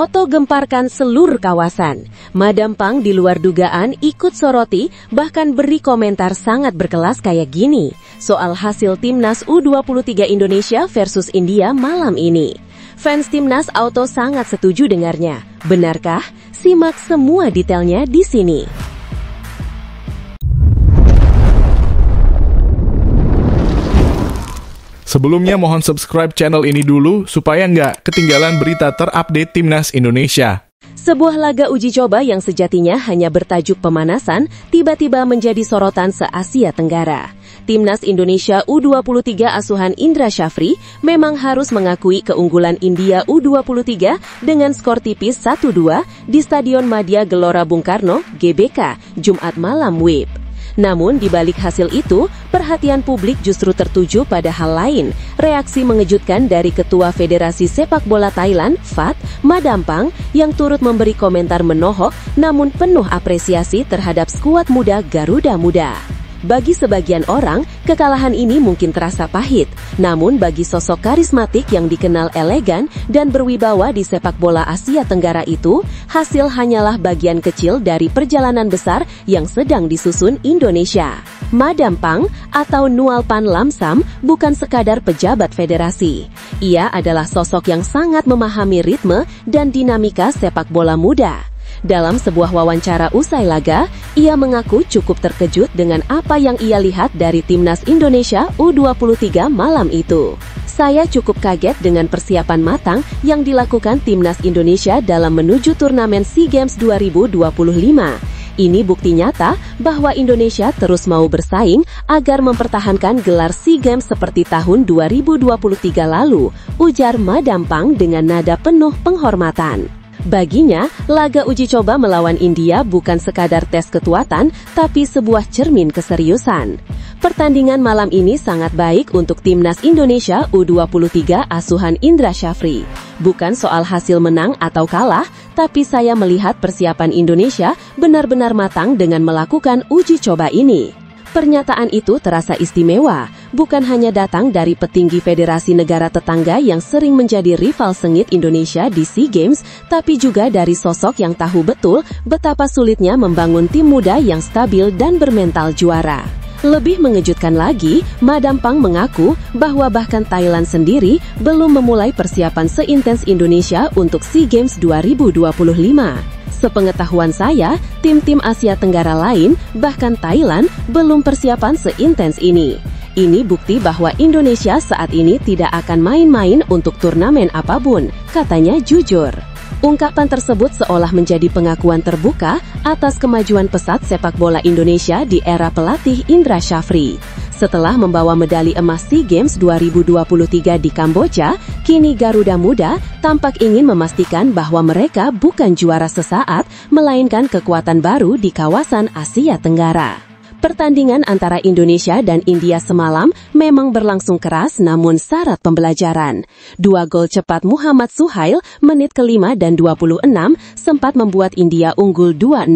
Foto gemparkan seluruh kawasan. Madam Pang di luar dugaan ikut soroti, bahkan beri komentar sangat berkelas kayak gini soal hasil Timnas U23 Indonesia versus India malam ini. Fans Timnas auto sangat setuju dengarnya. Benarkah? Simak semua detailnya di sini. Sebelumnya mohon subscribe channel ini dulu supaya nggak ketinggalan berita terupdate Timnas Indonesia. Sebuah laga uji coba yang sejatinya hanya bertajuk pemanasan, tiba-tiba menjadi sorotan se-Asia Tenggara. Timnas Indonesia U23 asuhan Indra Syafri memang harus mengakui keunggulan India U23 dengan skor tipis 1-2 di Stadion Madia Gelora Bung Karno, GBK, Jumat malam WIB. Namun di balik hasil itu, perhatian publik justru tertuju pada hal lain. Reaksi mengejutkan dari Ketua Federasi Sepak Bola Thailand, FAT, Madam Pang, yang turut memberi komentar menohok namun penuh apresiasi terhadap skuad muda Garuda Muda. Bagi sebagian orang, kekalahan ini mungkin terasa pahit. Namun bagi sosok karismatik yang dikenal elegan dan berwibawa di sepak bola Asia Tenggara itu, hasil hanyalah bagian kecil dari perjalanan besar yang sedang disusun Indonesia. Madam Pang atau Nualpan Lamsam bukan sekadar pejabat federasi. Ia adalah sosok yang sangat memahami ritme dan dinamika sepak bola muda. Dalam sebuah wawancara usai laga, ia mengaku cukup terkejut dengan apa yang ia lihat dari Timnas Indonesia U23 malam itu. Saya cukup kaget dengan persiapan matang yang dilakukan Timnas Indonesia dalam menuju turnamen SEA Games 2025. Ini bukti nyata bahwa Indonesia terus mau bersaing agar mempertahankan gelar SEA Games seperti tahun 2023 lalu, ujar Madam Pang dengan nada penuh penghormatan. Baginya, laga uji coba melawan India bukan sekadar tes kekuatan, tapi sebuah cermin keseriusan. Pertandingan malam ini sangat baik untuk Timnas Indonesia U23 asuhan Indra Syafri. Bukan soal hasil menang atau kalah, tapi saya melihat persiapan Indonesia benar-benar matang dengan melakukan uji coba ini. Pernyataan itu terasa istimewa, bukan hanya datang dari petinggi federasi negara tetangga yang sering menjadi rival sengit Indonesia di SEA Games, tapi juga dari sosok yang tahu betul betapa sulitnya membangun tim muda yang stabil dan bermental juara. Lebih mengejutkan lagi, Madam Pang mengaku bahwa bahkan Thailand sendiri belum memulai persiapan seintens Indonesia untuk SEA Games 2025. Sepengetahuan saya, tim-tim Asia Tenggara lain, bahkan Thailand, belum persiapan seintens ini. Ini bukti bahwa Indonesia saat ini tidak akan main-main untuk turnamen apapun, katanya jujur. Ungkapan tersebut seolah menjadi pengakuan terbuka atas kemajuan pesat sepak bola Indonesia di era pelatih Indra Syafri. Setelah membawa medali emas SEA Games 2023 di Kamboja, kini Garuda Muda tampak ingin memastikan bahwa mereka bukan juara sesaat, melainkan kekuatan baru di kawasan Asia Tenggara. Pertandingan antara Indonesia dan India semalam memang berlangsung keras namun syarat pembelajaran. 2 gol cepat Muhammad Suhail menit ke-5 dan 26 sempat membuat India unggul 2-0.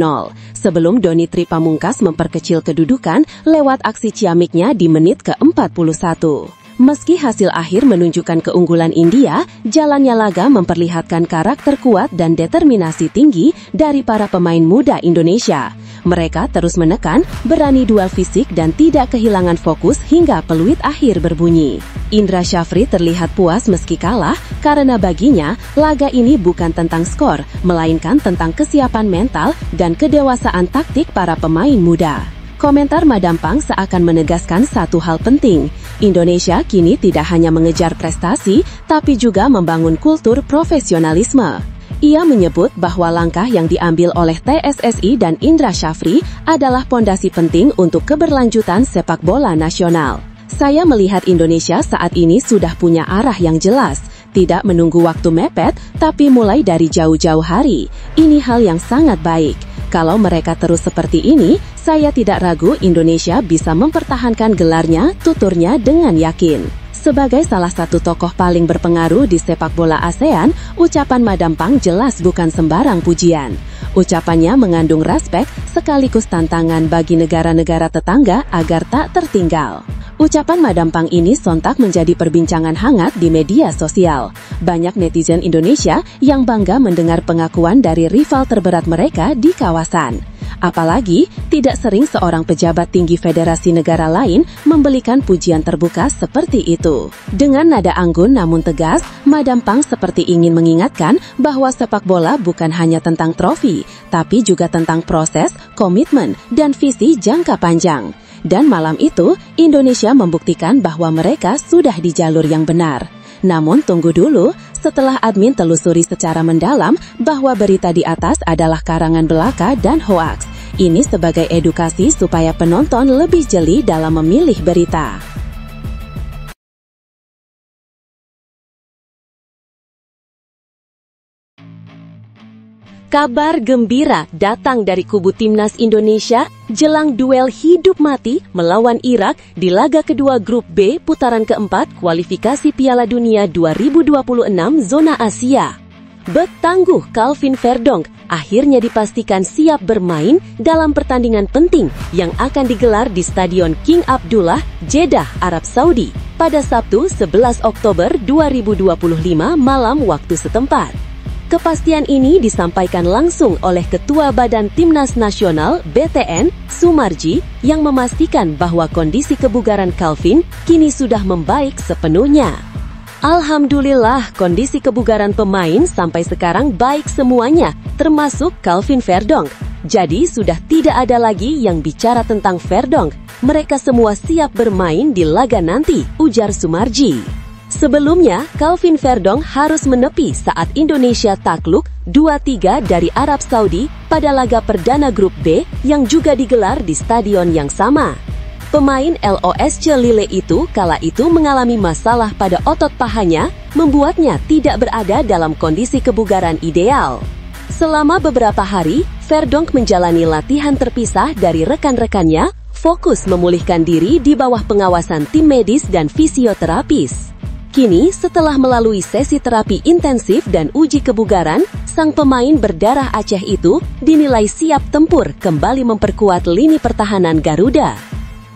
Sebelum Doni Tri Pamungkas memperkecil kedudukan lewat aksi ciamiknya di menit ke-41. Meski hasil akhir menunjukkan keunggulan India, jalannya laga memperlihatkan karakter kuat dan determinasi tinggi dari para pemain muda Indonesia. Mereka terus menekan, berani duel fisik dan tidak kehilangan fokus hingga peluit akhir berbunyi. Indra Syafri terlihat puas meski kalah, karena baginya, laga ini bukan tentang skor, melainkan tentang kesiapan mental dan kedewasaan taktik para pemain muda. Komentar Madam Pang seakan menegaskan satu hal penting. Indonesia kini tidak hanya mengejar prestasi, tapi juga membangun kultur profesionalisme. Ia menyebut bahwa langkah yang diambil oleh TSSI dan Indra Syafri adalah pondasi penting untuk keberlanjutan sepak bola nasional. Saya melihat Indonesia saat ini sudah punya arah yang jelas, tidak menunggu waktu mepet, tapi mulai dari jauh-jauh hari. Ini hal yang sangat baik. Kalau mereka terus seperti ini, saya tidak ragu Indonesia bisa mempertahankan gelarnya, tuturnya dengan yakin. Sebagai salah satu tokoh paling berpengaruh di sepak bola ASEAN, ucapan Madam Pang jelas bukan sembarang pujian. Ucapannya mengandung respek sekaligus tantangan bagi negara-negara tetangga agar tak tertinggal. Ucapan Madam Pang ini sontak menjadi perbincangan hangat di media sosial. Banyak netizen Indonesia yang bangga mendengar pengakuan dari rival terberat mereka di kawasan. Apalagi, tidak sering seorang pejabat tinggi federasi negara lain memberikan pujian terbuka seperti itu. Dengan nada anggun namun tegas, Madam Pang seperti ingin mengingatkan bahwa sepak bola bukan hanya tentang trofi, tapi juga tentang proses, komitmen, dan visi jangka panjang. Dan malam itu, Indonesia membuktikan bahwa mereka sudah di jalur yang benar. Namun tunggu dulu, setelah admin telusuri secara mendalam bahwa berita di atas adalah karangan belaka dan hoaks. Ini sebagai edukasi supaya penonton lebih jeli dalam memilih berita. Kabar gembira datang dari kubu Timnas Indonesia jelang duel hidup mati melawan Irak di laga kedua Grup B putaran keempat kualifikasi Piala Dunia 2026 zona Asia. Bek tangguh Calvin Verdonk akhirnya dipastikan siap bermain dalam pertandingan penting yang akan digelar di Stadion King Abdullah, Jeddah, Arab Saudi pada Sabtu 11 Oktober 2025 malam waktu setempat. Kepastian ini disampaikan langsung oleh Ketua Badan Timnas Nasional BTN, Sumarji, yang memastikan bahwa kondisi kebugaran Calvin kini sudah membaik sepenuhnya. Alhamdulillah, kondisi kebugaran pemain sampai sekarang baik semuanya, termasuk Calvin Verdonk. Jadi sudah tidak ada lagi yang bicara tentang Verdonk. Mereka semua siap bermain di laga nanti, ujar Sumarji. Sebelumnya, Calvin Verdonk harus menepi saat Indonesia takluk 2-3 dari Arab Saudi pada laga perdana Grup B yang juga digelar di stadion yang sama. Pemain LOSC Lille itu kala itu mengalami masalah pada otot pahanya, membuatnya tidak berada dalam kondisi kebugaran ideal. Selama beberapa hari, Verdonk menjalani latihan terpisah dari rekan-rekannya, fokus memulihkan diri di bawah pengawasan tim medis dan fisioterapis. Kini, setelah melalui sesi terapi intensif dan uji kebugaran, sang pemain berdarah Aceh itu dinilai siap tempur kembali memperkuat lini pertahanan Garuda.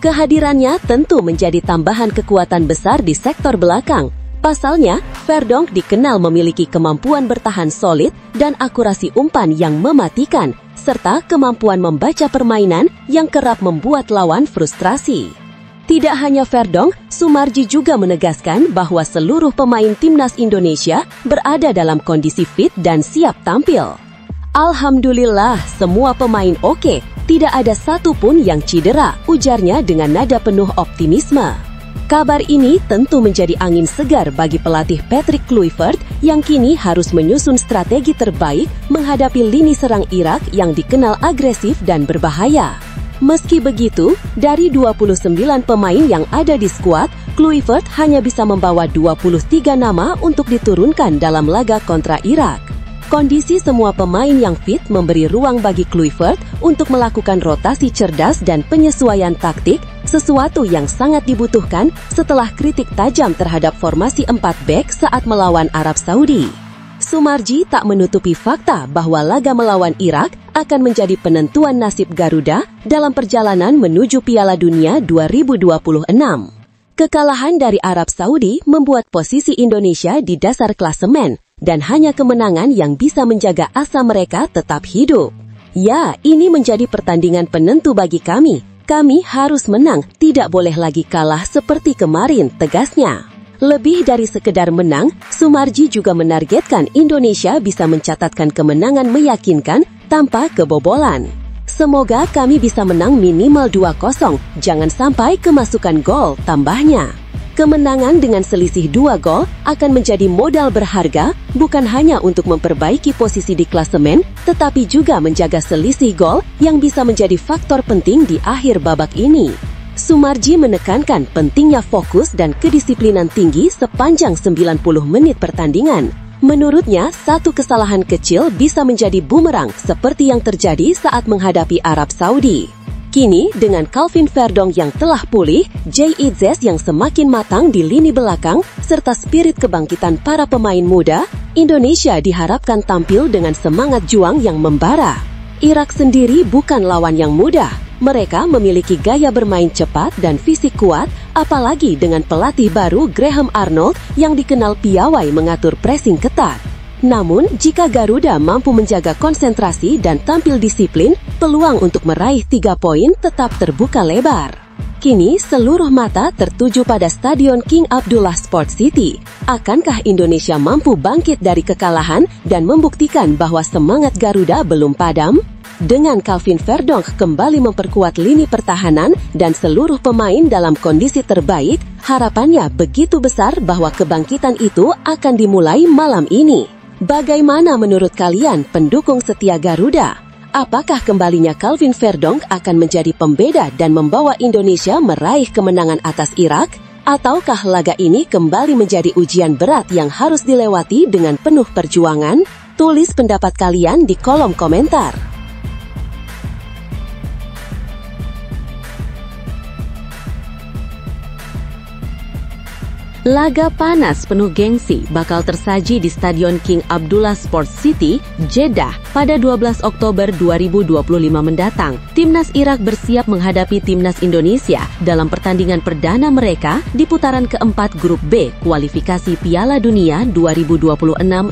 Kehadirannya tentu menjadi tambahan kekuatan besar di sektor belakang. Pasalnya, Verdonk dikenal memiliki kemampuan bertahan solid dan akurasi umpan yang mematikan, serta kemampuan membaca permainan yang kerap membuat lawan frustrasi. Tidak hanya Verdonk, Sumarji juga menegaskan bahwa seluruh pemain Timnas Indonesia berada dalam kondisi fit dan siap tampil. Alhamdulillah, semua pemain oke, tidak ada satupun yang cedera, ujarnya dengan nada penuh optimisme. Kabar ini tentu menjadi angin segar bagi pelatih Patrick Kluivert yang kini harus menyusun strategi terbaik menghadapi lini serang Irak yang dikenal agresif dan berbahaya. Meski begitu, dari 29 pemain yang ada di skuad, Kluivert hanya bisa membawa 23 nama untuk diturunkan dalam laga kontra Irak. Kondisi semua pemain yang fit memberi ruang bagi Kluivert untuk melakukan rotasi cerdas dan penyesuaian taktik, sesuatu yang sangat dibutuhkan setelah kritik tajam terhadap formasi 4 bek saat melawan Arab Saudi. Sumarji tak menutupi fakta bahwa laga melawan Irak akan menjadi penentuan nasib Garuda dalam perjalanan menuju Piala Dunia 2026. Kekalahan dari Arab Saudi membuat posisi Indonesia di dasar klasemen, dan hanya kemenangan yang bisa menjaga asa mereka tetap hidup. Ya, ini menjadi pertandingan penentu bagi kami. Kami harus menang, tidak boleh lagi kalah seperti kemarin, tegasnya. Lebih dari sekedar menang, Sumarji juga menargetkan Indonesia bisa mencatatkan kemenangan meyakinkan tanpa kebobolan. Semoga kami bisa menang minimal 2-0, jangan sampai kemasukan gol, tambahnya. Kemenangan dengan selisih 2 gol akan menjadi modal berharga, bukan hanya untuk memperbaiki posisi di klasemen, tetapi juga menjaga selisih gol yang bisa menjadi faktor penting di akhir babak ini. Sumarji menekankan pentingnya fokus dan kedisiplinan tinggi sepanjang 90 menit pertandingan. Menurutnya, satu kesalahan kecil bisa menjadi bumerang seperti yang terjadi saat menghadapi Arab Saudi. Kini, dengan Calvin Verdonk yang telah pulih, Jay Itzes yang semakin matang di lini belakang, serta spirit kebangkitan para pemain muda, Indonesia diharapkan tampil dengan semangat juang yang membara. Irak sendiri bukan lawan yang mudah. Mereka memiliki gaya bermain cepat dan fisik kuat, apalagi dengan pelatih baru Graham Arnold yang dikenal piawai mengatur pressing ketat. Namun, jika Garuda mampu menjaga konsentrasi dan tampil disiplin, peluang untuk meraih 3 poin tetap terbuka lebar. Kini, seluruh mata tertuju pada Stadion King Abdullah Sports City. Akankah Indonesia mampu bangkit dari kekalahan dan membuktikan bahwa semangat Garuda belum padam? Dengan Calvin Verdonk kembali memperkuat lini pertahanan dan seluruh pemain dalam kondisi terbaik, harapannya begitu besar bahwa kebangkitan itu akan dimulai malam ini. Bagaimana menurut kalian pendukung setia Garuda? Apakah kembalinya Calvin Verdonk akan menjadi pembeda dan membawa Indonesia meraih kemenangan atas Irak? Ataukah laga ini kembali menjadi ujian berat yang harus dilewati dengan penuh perjuangan? Tulis pendapat kalian di kolom komentar. Laga panas penuh gengsi bakal tersaji di Stadion King Abdullah Sports City, Jeddah pada 12 Oktober 2025 mendatang. Timnas Irak bersiap menghadapi Timnas Indonesia dalam pertandingan perdana mereka di putaran keempat Grup B kualifikasi Piala Dunia 2026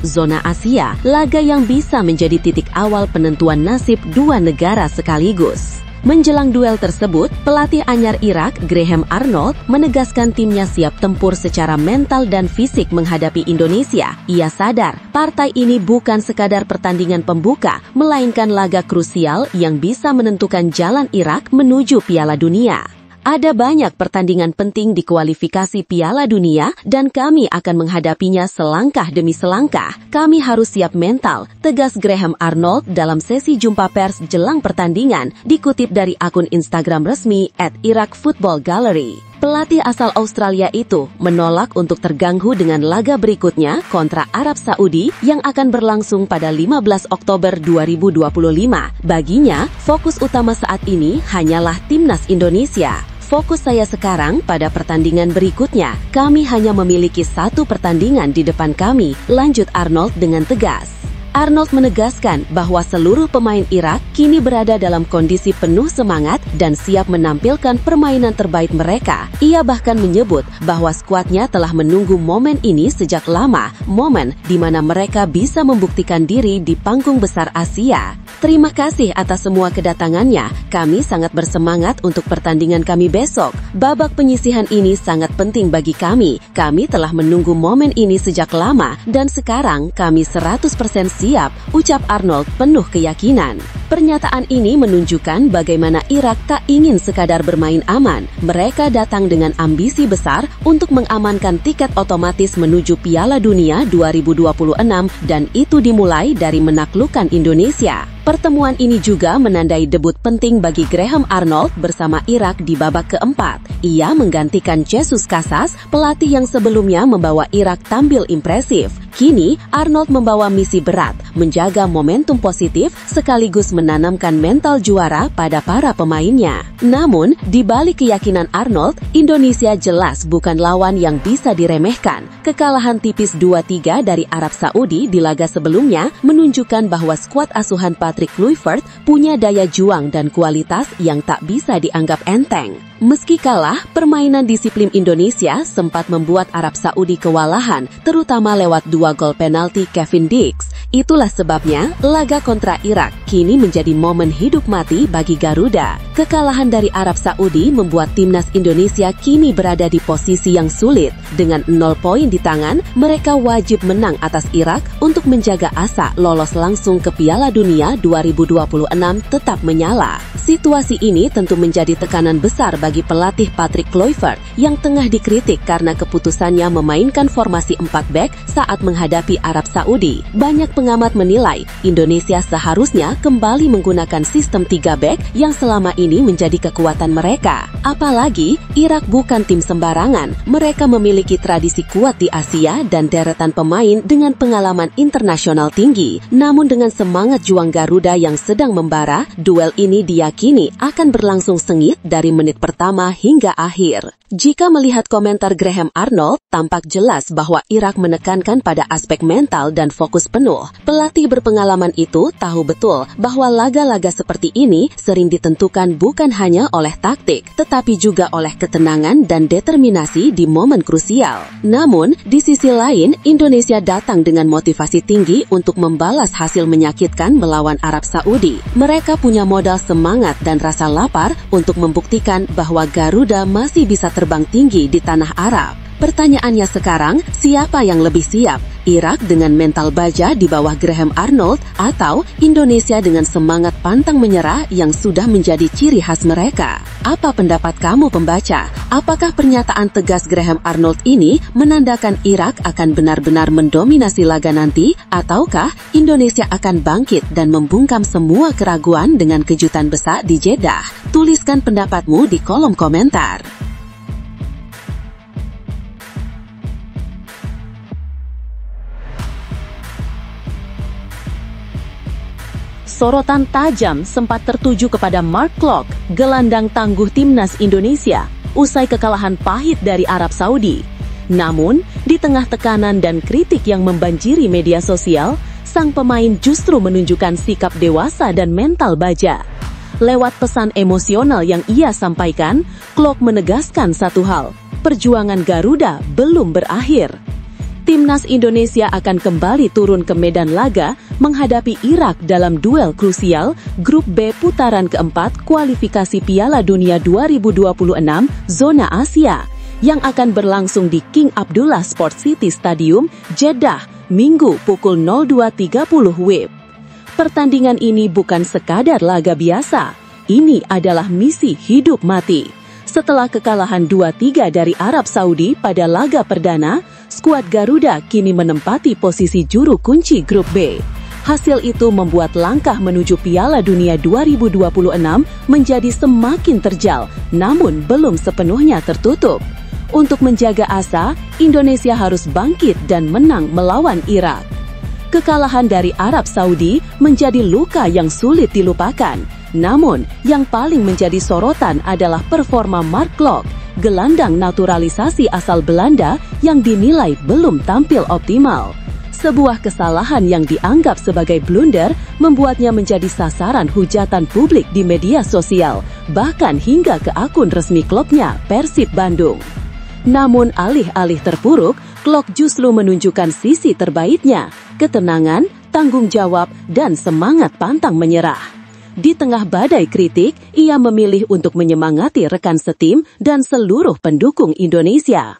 Zona Asia, laga yang bisa menjadi titik awal penentuan nasib dua negara sekaligus. Menjelang duel tersebut, pelatih anyar Irak, Graham Arnold, menegaskan timnya siap tempur secara mental dan fisik menghadapi Indonesia. Ia sadar, partai ini bukan sekadar pertandingan pembuka, melainkan laga krusial yang bisa menentukan jalan Irak menuju Piala Dunia. Ada banyak pertandingan penting di kualifikasi Piala Dunia dan kami akan menghadapinya selangkah demi selangkah. Kami harus siap mental, tegas Graham Arnold dalam sesi jumpa pers jelang pertandingan, dikutip dari akun Instagram resmi @IrakFootballGallery. Pelatih asal Australia itu menolak untuk terganggu dengan laga berikutnya kontra Arab Saudi yang akan berlangsung pada 15 Oktober 2025. Baginya, fokus utama saat ini hanyalah Timnas Indonesia. Fokus saya sekarang pada pertandingan berikutnya. Kami hanya memiliki 1 pertandingan di depan kami, lanjut Arnold dengan tegas. Arnold menegaskan bahwa seluruh pemain Irak kini berada dalam kondisi penuh semangat dan siap menampilkan permainan terbaik mereka. Ia bahkan menyebut bahwa skuadnya telah menunggu momen ini sejak lama, momen di mana mereka bisa membuktikan diri di panggung besar Asia. Terima kasih atas semua kedatangannya. Kami sangat bersemangat untuk pertandingan kami besok. Babak penyisihan ini sangat penting bagi kami. Kami telah menunggu momen ini sejak lama dan sekarang kami 100% siap, ucap Arnold penuh keyakinan. Pernyataan ini menunjukkan bagaimana Irak tak ingin sekadar bermain aman. Mereka datang dengan ambisi besar untuk mengamankan tiket otomatis menuju Piala Dunia 2026 dan itu dimulai dari menaklukkan Indonesia. Pertemuan ini juga menandai debut penting bagi Graham Arnold bersama Irak di babak keempat. Ia menggantikan Jesus Casas, pelatih yang sebelumnya membawa Irak tampil impresif. Kini, Arnold membawa misi berat, menjaga momentum positif sekaligus menanamkan mental juara pada para pemainnya. Namun, di balik keyakinan Arnold, Indonesia jelas bukan lawan yang bisa diremehkan. Kekalahan tipis 2-3 dari Arab Saudi di laga sebelumnya menunjukkan bahwa skuad asuhan Patrick Kluivert punya daya juang dan kualitas yang tak bisa dianggap enteng. Meski kalah, permainan disiplin Indonesia sempat membuat Arab Saudi kewalahan, terutama lewat 2 gol penalti Kevin Dix. Itulah sebabnya, laga kontra Irak kini menjadi momen hidup mati bagi Garuda. Kekalahan dari Arab Saudi membuat timnas Indonesia kini berada di posisi yang sulit. Dengan 0 poin di tangan, mereka wajib menang atas Irak untuk menjaga asa lolos langsung ke Piala Dunia 2026 tetap menyala. Situasi ini tentu menjadi tekanan besar bagi pelatih Patrick Kluivert yang tengah dikritik karena keputusannya memainkan formasi 4 back saat menghadapi Arab Saudi. Banyak pengamat menilai Indonesia seharusnya kembali menggunakan sistem 3 back yang selama ini menjadi kekuatan mereka. Apalagi, Irak bukan tim sembarangan. Mereka memiliki tradisi kuat di Asia dan deretan pemain dengan pengalaman internasional tinggi. Namun dengan semangat juang Garuda yang sedang membara, duel ini diyakini akan berlangsung sengit dari menit pertama hingga akhir. Jika melihat komentar Graham Arnold, tampak jelas bahwa Irak menekankan pada aspek mental dan fokus penuh. Pelatih berpengalaman itu tahu betul bahwa laga-laga seperti ini sering ditentukan bukan hanya oleh taktik, tetapi juga oleh ketenangan dan determinasi di momen krusial. Namun, di sisi lain, Indonesia datang dengan motivasi tinggi untuk membalas hasil menyakitkan melawan Arab Saudi. Mereka punya modal semangat dan rasa lapar untuk membuktikan bahwa Garuda masih bisa terbang tinggi di tanah Arab. Pertanyaannya sekarang, siapa yang lebih siap? Irak dengan mental baja di bawah Graham Arnold atau Indonesia dengan semangat pantang menyerah yang sudah menjadi ciri khas mereka? Apa pendapat kamu pembaca? Apakah pernyataan tegas Graham Arnold ini menandakan Irak akan benar-benar mendominasi laga nanti? Ataukah Indonesia akan bangkit dan membungkam semua keraguan dengan kejutan besar di Jeddah? Tuliskan pendapatmu di kolom komentar. Sorotan tajam sempat tertuju kepada Mark Klok, gelandang tangguh timnas Indonesia, usai kekalahan pahit dari Arab Saudi. Namun, di tengah tekanan dan kritik yang membanjiri media sosial, sang pemain justru menunjukkan sikap dewasa dan mental baja. Lewat pesan emosional yang ia sampaikan, Klok menegaskan satu hal, perjuangan Garuda belum berakhir. Timnas Indonesia akan kembali turun ke medan laga menghadapi Irak dalam duel krusial Grup B putaran keempat kualifikasi Piala Dunia 2026 Zona Asia yang akan berlangsung di King Abdullah Sport City Stadium, Jeddah, Minggu pukul 02.30 WIB. Pertandingan ini bukan sekadar laga biasa, ini adalah misi hidup mati. Setelah kekalahan 2-3 dari Arab Saudi pada laga perdana, skuad Garuda kini menempati posisi juru kunci Grup B. Hasil itu membuat langkah menuju Piala Dunia 2026 menjadi semakin terjal, namun belum sepenuhnya tertutup. Untuk menjaga asa, Indonesia harus bangkit dan menang melawan Irak. Kekalahan dari Arab Saudi menjadi luka yang sulit dilupakan. Namun, yang paling menjadi sorotan adalah performa Mark Klok, gelandang naturalisasi asal Belanda yang dinilai belum tampil optimal. Sebuah kesalahan yang dianggap sebagai blunder membuatnya menjadi sasaran hujatan publik di media sosial, bahkan hingga ke akun resmi klubnya, Persib Bandung. Namun alih-alih terpuruk, Klok justru menunjukkan sisi terbaiknya, ketenangan, tanggung jawab, dan semangat pantang menyerah. Di tengah badai kritik, ia memilih untuk menyemangati rekan setim dan seluruh pendukung Indonesia.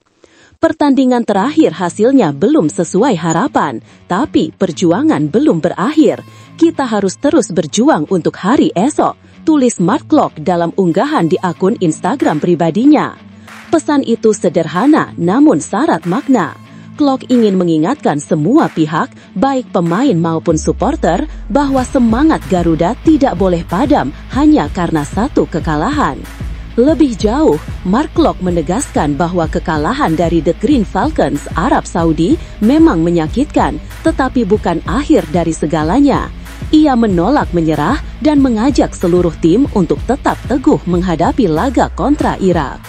Pertandingan terakhir hasilnya belum sesuai harapan, tapi perjuangan belum berakhir. Kita harus terus berjuang untuk hari esok, tulis Mark Klok dalam unggahan di akun Instagram pribadinya. Pesan itu sederhana namun syarat makna. Klok ingin mengingatkan semua pihak, baik pemain maupun supporter, bahwa semangat Garuda tidak boleh padam hanya karena satu kekalahan. Lebih jauh, Mark Klok menegaskan bahwa kekalahan dari The Green Falcons Arab Saudi memang menyakitkan, tetapi bukan akhir dari segalanya. Ia menolak menyerah dan mengajak seluruh tim untuk tetap teguh menghadapi laga kontra Irak.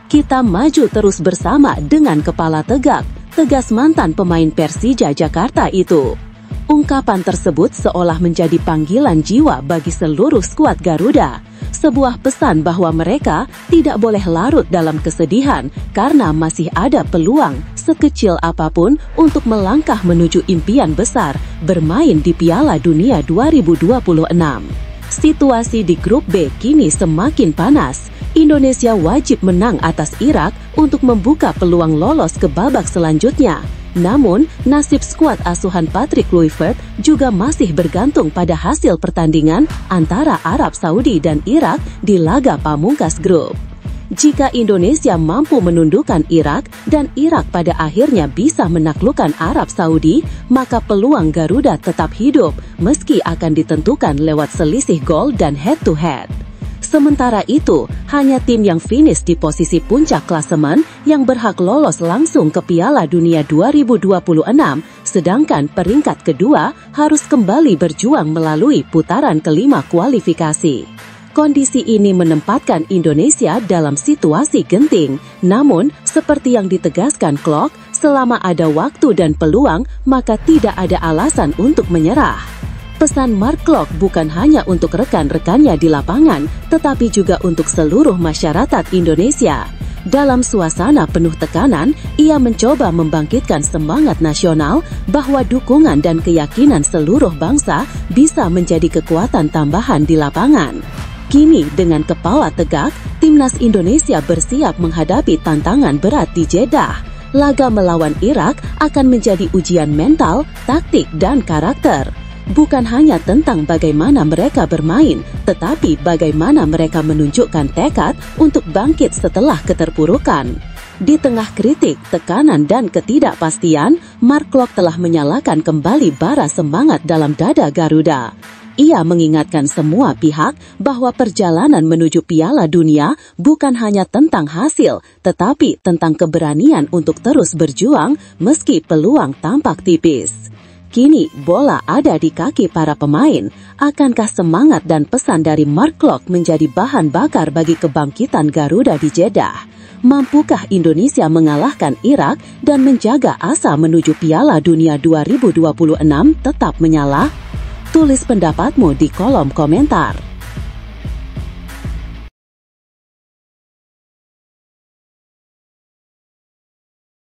Kita maju terus bersama dengan kepala tegak, tegas mantan pemain Persija Jakarta itu. Ungkapan tersebut seolah menjadi panggilan jiwa bagi seluruh skuad Garuda. Sebuah pesan bahwa mereka tidak boleh larut dalam kesedihan karena masih ada peluang sekecil apapun untuk melangkah menuju impian besar bermain di Piala Dunia 2026. Situasi di Grup B kini semakin panas. Indonesia wajib menang atas Irak untuk membuka peluang lolos ke babak selanjutnya. Namun, nasib skuad asuhan Patrick Kluivert juga masih bergantung pada hasil pertandingan antara Arab Saudi dan Irak di laga pamungkas grup. Jika Indonesia mampu menundukkan Irak dan Irak pada akhirnya bisa menaklukkan Arab Saudi, maka peluang Garuda tetap hidup meski akan ditentukan lewat selisih gol dan head-to-head. Sementara itu, hanya tim yang finish di posisi puncak klasemen yang berhak lolos langsung ke Piala Dunia 2026, sedangkan peringkat kedua harus kembali berjuang melalui putaran kelima kualifikasi. Kondisi ini menempatkan Indonesia dalam situasi genting, namun seperti yang ditegaskan Klok, Selama ada waktu dan peluang, maka tidak ada alasan untuk menyerah. Pesan Mark Klok bukan hanya untuk rekan-rekannya di lapangan, tetapi juga untuk seluruh masyarakat Indonesia. Dalam suasana penuh tekanan, ia mencoba membangkitkan semangat nasional bahwa dukungan dan keyakinan seluruh bangsa bisa menjadi kekuatan tambahan di lapangan. Kini, dengan kepala tegak, Timnas Indonesia bersiap menghadapi tantangan berat di Jeddah. Laga melawan Irak akan menjadi ujian mental, taktik, dan karakter. Bukan hanya tentang bagaimana mereka bermain, tetapi bagaimana mereka menunjukkan tekad untuk bangkit setelah keterpurukan. Di tengah kritik, tekanan, dan ketidakpastian, Mark Klok telah menyalakan kembali bara semangat dalam dada Garuda. Ia mengingatkan semua pihak bahwa perjalanan menuju Piala Dunia bukan hanya tentang hasil, tetapi tentang keberanian untuk terus berjuang meski peluang tampak tipis. Kini bola ada di kaki para pemain. Akankah semangat dan pesan dari Mark Klok menjadi bahan bakar bagi kebangkitan Garuda di Jeddah? Mampukah Indonesia mengalahkan Irak dan menjaga asa menuju Piala Dunia 2026 tetap menyala? Tulis pendapatmu di kolom komentar.